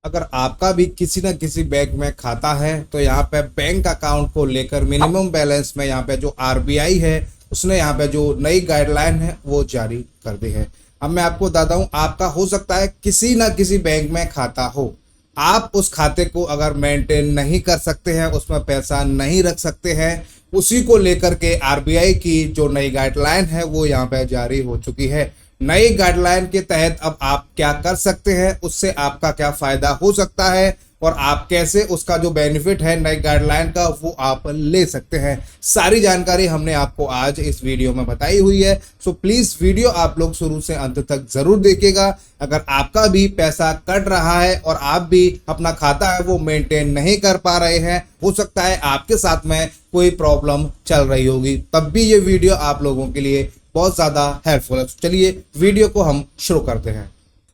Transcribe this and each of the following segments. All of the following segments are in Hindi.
अगर आपका भी किसी न किसी बैंक में खाता है तो यहाँ पे बैंक अकाउंट को लेकर मिनिमम बैलेंस में यहाँ पे जो आरबीआई है उसने यहाँ पे जो नई गाइडलाइन है वो जारी कर दी है। अब मैं आपको बताता हूँ, आपका हो सकता है किसी न किसी बैंक में खाता हो, आप उस खाते को अगर मेंटेन नहीं कर सकते हैं, उसमें पैसा नहीं रख सकते हैं, उसी को लेकर के आरबीआई की जो नई गाइडलाइन है वो यहाँ पे जारी हो चुकी है। नई गाइडलाइन के तहत अब आप क्या कर सकते हैं, उससे आपका क्या फायदा हो सकता है और आप कैसे उसका जो बेनिफिट है नई गाइडलाइन का वो आप ले सकते हैं, सारी जानकारी हमने आपको आज इस वीडियो में बताई हुई है। सो प्लीज वीडियो आप लोग शुरू से अंत तक जरूर देखिएगा। अगर आपका भी पैसा कट रहा है और आप भी अपना खाता है वो मेंटेन नहीं कर पा रहे हैं, हो सकता है आपके साथ में कोई प्रॉब्लम चल रही होगी, तब भी ये वीडियो आप लोगों के लिए बहुत ज्यादा हेल्पफुल है। चलिए वीडियो को हम शुरू करते हैं।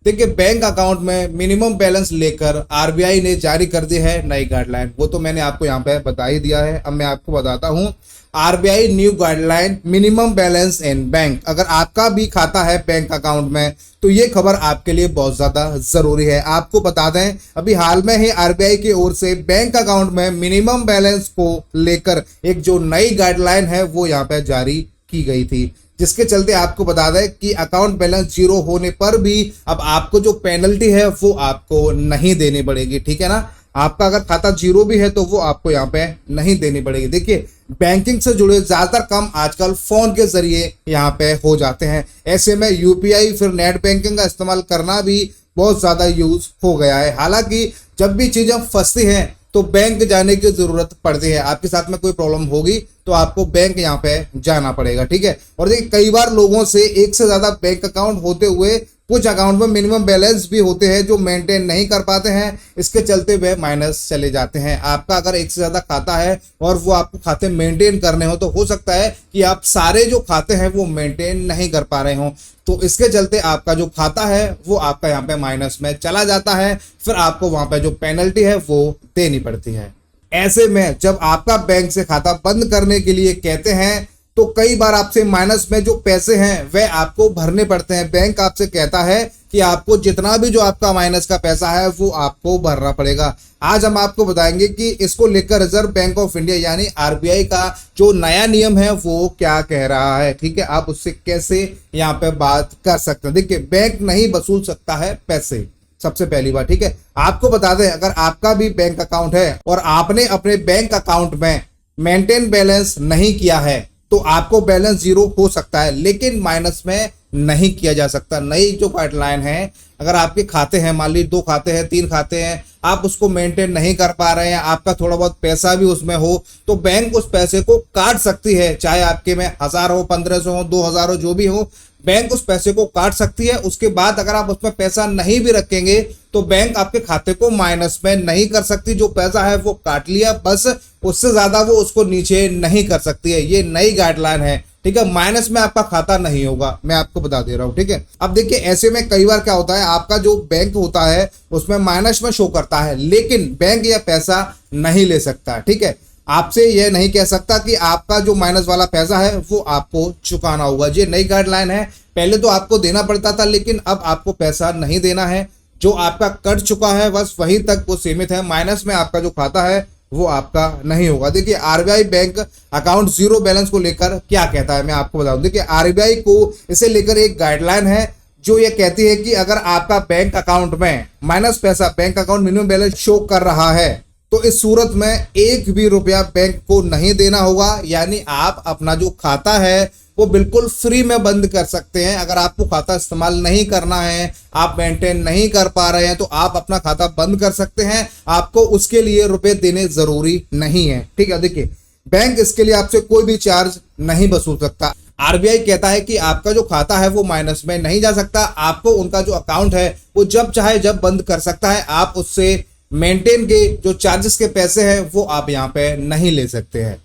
देखिए, बैंक अकाउंट में मिनिमम बैलेंस लेकर आरबीआई ने जारी कर दी है नई गाइडलाइन, वो तो मैंने आपको यहाँ पे बता ही दिया है। अब मैं आपको बताता हूँ RBI new guideline minimum balance इन बैंक। अगर आपका भी खाता है बैंक अकाउंट में तो ये खबर आपके लिए बहुत ज्यादा जरूरी है। आपको बता दें, अभी हाल में ही आरबीआई की ओर से बैंक अकाउंट में मिनिमम बैलेंस को लेकर एक जो नई गाइडलाइन है वो यहाँ पे जारी की गई थी, जिसके चलते आपको बता दें कि अकाउंट बैलेंस जीरो होने पर भी अब आपको जो पेनल्टी है वो आपको नहीं देनी पड़ेगी। ठीक है ना, आपका अगर खाता जीरो भी है तो वो आपको यहाँ पे नहीं देनी पड़ेगी। देखिए, बैंकिंग से जुड़े ज्यादातर काम आजकल फोन के जरिए यहाँ पे हो जाते हैं, ऐसे में यूपीआई फिर नेट बैंकिंग का इस्तेमाल करना भी बहुत ज्यादा यूज हो गया है। हालांकि जब भी चीजें फंसती हैं तो बैंक जाने की जरूरत पड़ती है। आपके साथ में कोई प्रॉब्लम होगी तो आपको बैंक यहाँ पे जाना पड़ेगा। ठीक है, और देखिए कई बार लोगों से एक से ज्यादा बैंक अकाउंट होते हुए कुछ अकाउंट में मिनिमम बैलेंस भी होते हैं जो मेंटेन नहीं कर पाते हैं, इसके चलते वे माइनस चले जाते हैं। आपका अगर एक से ज्यादा खाता है और वो आपको खाते मेंटेन करने हो तो हो सकता है कि आप सारे जो खाते हैं वो मेंटेन नहीं कर पा रहे हो, तो इसके चलते आपका जो खाता है वो आपका यहाँ पे माइनस में चला जाता है, फिर आपको वहां पे जो पेनल्टी है वो देनी पड़ती है। ऐसे में जब आपका बैंक से खाता बंद करने के लिए कहते हैं तो कई बार आपसे माइनस में जो पैसे हैं वह आपको भरने पड़ते हैं। बैंक आपसे कहता है कि आपको जितना भी जो आपका माइनस का पैसा है वो आपको भरना पड़ेगा। आज हम आपको बताएंगे कि इसको लेकर रिजर्व बैंक ऑफ इंडिया यानी आरबीआई का जो नया नियम है वो क्या कह रहा है। ठीक है, आप उससे कैसे यहाँ पे बात कर सकते हैं। देखिए, बैंक नहीं वसूल सकता है पैसे, सबसे पहली बात। ठीक है, आपको बता दें, अगर आपका भी बैंक अकाउंट है और आपने अपने बैंक अकाउंट में मेंटेन बैलेंस नहीं किया है तो आपको बैलेंस जीरो हो सकता है, लेकिन माइनस में नहीं किया जा सकता। नई जो गाइडलाइन है, अगर आपके खाते हैं, मान लीजिए 2 खाते हैं 3 खाते हैं, आप उसको मेंटेन नहीं कर पा रहे हैं, आपका थोड़ा बहुत पैसा भी उसमें हो तो बैंक उस पैसे को काट सकती है, चाहे आपके में 1000 हो 1500 हो 2000 हो, जो भी हो, बैंक उस पैसे को काट सकती है। उसके बाद अगर आप उसमें पैसा नहीं भी रखेंगे तो बैंक आपके खाते को माइनस में नहीं कर सकती। जो पैसा है वो काट लिया, बस उससे ज्यादा वो उसको नीचे नहीं कर सकती है। ये नई गाइडलाइन है। ठीक है, माइनस में आपका खाता नहीं होगा, मैं आपको बता दे रहा हूं। ठीक है, अब देखिए, ऐसे में कई बार क्या होता है, आपका जो बैंक होता है उसमें माइनस में शो करता है, लेकिन बैंक यह पैसा नहीं ले सकता। ठीक है, आपसे यह नहीं कह सकता कि आपका जो माइनस वाला पैसा है वो आपको चुकाना होगा। ये नई गाइडलाइन है, पहले तो आपको देना पड़ता था लेकिन अब आपको पैसा नहीं देना है। जो आपका कट चुका है बस वहीं तक वो सीमित है, माइनस में आपका जो खाता है वो आपका नहीं होगा। देखिए, RBI bank account zero balance को लेकर क्या कहता है, मैं आपको बताऊं। देखिए, आरबीआई को इसे लेकर एक गाइडलाइन है जो ये कहती है कि अगर आपका बैंक अकाउंट में माइनस पैसा, bank account minimum balance show कर रहा है तो इस सूरत में एक भी रुपया बैंक को नहीं देना होगा। यानी आप अपना जो खाता है वो बिल्कुल फ्री में बंद कर सकते हैं। अगर आपको खाता इस्तेमाल नहीं करना है, आप मेंटेन नहीं कर पा रहे हैं तो आप अपना खाता बंद कर सकते हैं, आपको उसके लिए रुपए देने जरूरी नहीं है। ठीक है, देखिए, बैंक इसके लिए आपसे कोई भी चार्ज नहीं वसूल सकता। आरबीआई कहता है कि आपका जो खाता है वो माइनस में नहीं जा सकता, आपको उनका जो अकाउंट है वो जब चाहे जब बंद कर सकता है, आप उससे मेंटेन के जो चार्जेस के पैसे हैं वो आप यहाँ पे नहीं ले सकते हैं।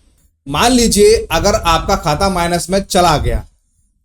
मान लीजिए अगर आपका खाता माइनस में चला गया,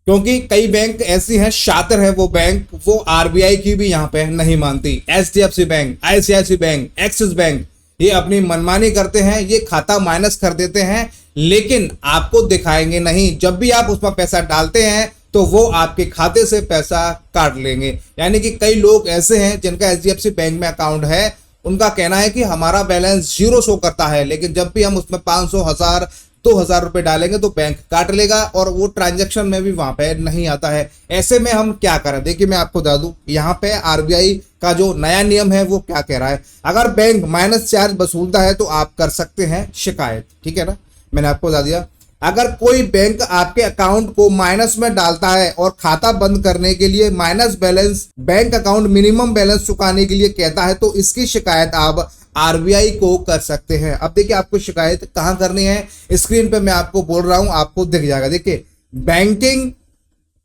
क्योंकि कई बैंक ऐसी हैं, शातिर है वो बैंक, वो आरबीआई की भी यहाँ पे नहीं मानती। HDFC bank, ICICI bank, Axis bank, ये अपनी मनमानी करते हैं, ये खाता माइनस कर देते हैं, लेकिन आपको दिखाएंगे नहीं। जब भी आप उसमें पैसा डालते हैं तो वो आपके खाते से पैसा काट लेंगे। यानी कि कई लोग ऐसे हैं जिनका HDFC बैंक में अकाउंट है, उनका कहना है कि हमारा बैलेंस 0 शो करता है, लेकिन जब भी हम उसमें 500, 1000, 2000 रुपए डालेंगे तो बैंक काट लेगा और वो ट्रांजैक्शन में भी वहां पे नहीं आता है। ऐसे में हम क्या करें? देखिए मैं आपको बता दूं, यहाँ पे RBI का जो नया नियम है वो क्या कह रहा है। अगर बैंक माइनस चार्ज वसूलता है तो आप कर सकते हैं शिकायत, ठीक है ना। मैंने आपको बता दिया, अगर कोई बैंक आपके अकाउंट को माइनस में डालता है और खाता बंद करने के लिए minus balance bank account minimum balance चुकाने के लिए कहता है, तो इसकी शिकायत आप RBI को कर सकते हैं। अब देखिए आपको शिकायत कहां करनी है, स्क्रीन पे मैं आपको बोल रहा हूं, आपको दिख जाएगा। देखिए बैंकिंग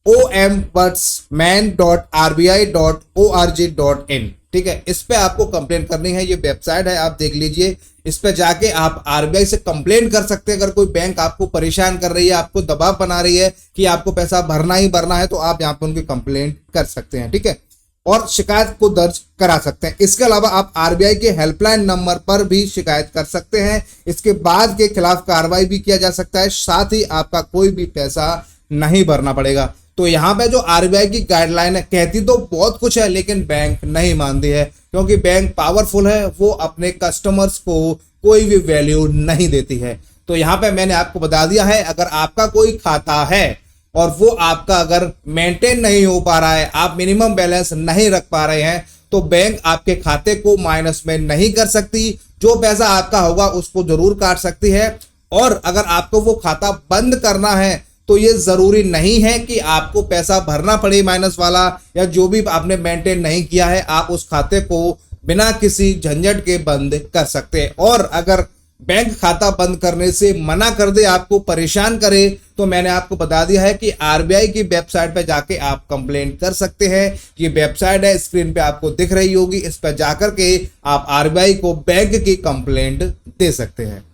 ombudsman.rbi.org.in, ठीक है, इस पे आपको कंप्लेन करनी है। ये वेबसाइट है, आप देख लीजिए। इस पे जाके आप RBI से कंप्लेन कर सकते हैं। अगर कोई बैंक आपको परेशान कर रही है, आपको दबाव बना रही है कि आपको पैसा भरना ही भरना है, तो आप यहाँ पे उनकी कंप्लेंट कर सकते हैं, ठीक है, और शिकायत को दर्ज करा सकते हैं। इसके अलावा आप RBI के हेल्पलाइन नंबर पर भी शिकायत कर सकते हैं। इसके बाद के खिलाफ कार्रवाई भी किया जा सकता है, साथ ही आपका कोई भी पैसा नहीं भरना पड़ेगा। तो यहाँ पे जो RBI की गाइडलाइन है, कहती तो बहुत कुछ है, लेकिन बैंक नहीं मानती है, क्योंकि बैंक पावरफुल है, वो अपने कस्टमर्स को कोई भी वैल्यू नहीं देती है। तो यहाँ पे मैंने आपको बता दिया है, अगर आपका कोई खाता है और वो आपका अगर मेंटेन नहीं हो पा रहा है, आप मिनिमम बैलेंस नहीं रख पा रहे हैं, तो बैंक आपके खाते को माइनस में नहीं कर सकती। जो पैसा आपका होगा उसको जरूर काट सकती है। और अगर आपको वो खाता बंद करना है तो ये जरूरी नहीं है कि आपको पैसा भरना पड़े माइनस वाला, या जो भी आपने मेंटेन नहीं किया है, आप उस खाते को बिना किसी झंझट के बंद कर सकते हैं। और अगर बैंक खाता बंद करने से मना कर दे, आपको परेशान करे, तो मैंने आपको बता दिया है कि RBI की वेबसाइट पे जाके आप कंप्लेंट कर सकते हैं। ये वेबसाइट है, स्क्रीन पे आपको दिख रही होगी, इस पर जाकर के आप RBI को बैंक की कंप्लेंट दे सकते हैं।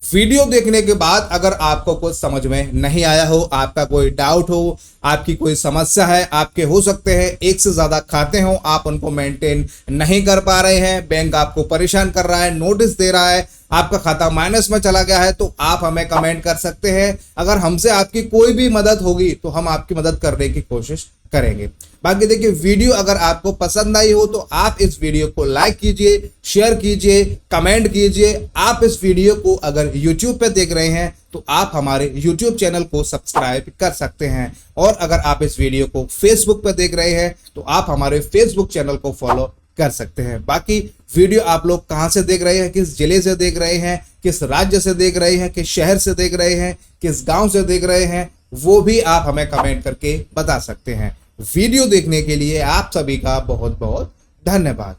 वीडियो देखने के बाद अगर आपको कुछ समझ में नहीं आया हो, आपका कोई डाउट हो, आपकी कोई समस्या है, आपके हो सकते हैं एक से ज्यादा खाते हो, आप उनको मेंटेन नहीं कर पा रहे हैं, बैंक आपको परेशान कर रहा है, नोटिस दे रहा है, आपका खाता माइनस में चला गया है, तो आप हमें कमेंट कर सकते हैं। अगर हमसे आपकी कोई भी मदद होगी तो हम आपकी मदद करने की कोशिश करेंगे। बाकी देखिए, वीडियो अगर आपको पसंद आई हो तो आप इस वीडियो को लाइक कीजिए, शेयर कीजिए, कमेंट कीजिए। आप इस वीडियो को अगर YouTube पे देख रहे हैं तो आप हमारे YouTube चैनल को सब्सक्राइब कर सकते हैं, और अगर आप इस वीडियो को Facebook पे देख रहे हैं तो आप हमारे Facebook चैनल को फॉलो कर सकते हैं। बाकी वीडियो आप लोग कहां से देख रहे हैं, किस जिले से देख रहे हैं, किस राज्य से देख रहे हैं, किस शहर से देख रहे हैं, किस गांव से देख रहे हैं, वो भी आप हमें कमेंट करके बता सकते हैं। वीडियो देखने के लिए आप सभी का बहुत बहुत धन्यवाद।